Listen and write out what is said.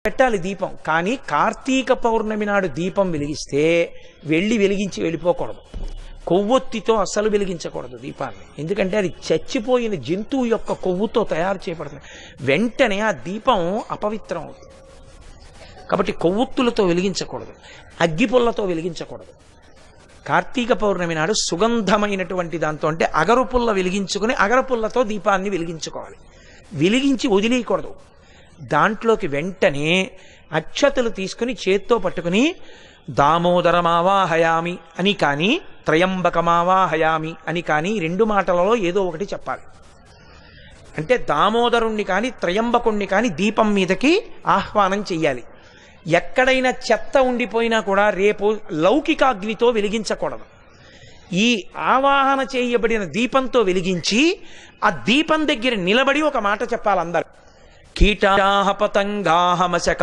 పెట్టాలి దీపం. కానీ కార్తీక పౌర్ణమి నాడు దీపం వెలిగిస్తే వెలిగించి వెళ్ళిపోకూడదు. కొవ్వొత్తితో అస్సలు వెలిగించకూడదు దీపాన్ని. ఎందుకంటే అది చచ్చిపోయిన జంతువు యొక్క కొవ్వుతో తయారు చేయబడుతుంది. వెంటనే ఆ దీపం అపవిత్రం అవుతుంది. కాబట్టి కొవ్వొత్తులతో వెలిగించకూడదు, అగ్గిపుల్లతో వెలిగించకూడదు. కార్తీక పౌర్ణమి నాడు సుగంధమైనటువంటి దాంతో, అంటే అగరుపుల్ల వెలిగించుకుని అగరపుల్లతో దీపాన్ని వెలిగించుకోవాలి. వెలిగించి వదిలేయకూడదు. దాంట్లోకి వెంటనే అక్షతలు తీసుకుని చేత్తో పట్టుకుని దామోదరమావాహయామి అని కానీ త్రయంబకమావాహయామి అని కానీ రెండు మాటలలో ఏదో ఒకటి చెప్పాలి. అంటే దామోదరుణ్ణి కానీ త్రయంబకుణ్ణి కానీ దీపం మీదకి ఆహ్వానం చెయ్యాలి. ఎక్కడైనా చెత్త ఉండిపోయినా కూడా రేపు లౌకికాగ్నితో వెలిగించకూడదు. ఈ ఆవాహన చేయబడిన దీపంతో వెలిగించి ఆ దీపం దగ్గర నిలబడి ఒక మాట చెప్పాలి అందరు. కీటాహ పతంగాహ మశక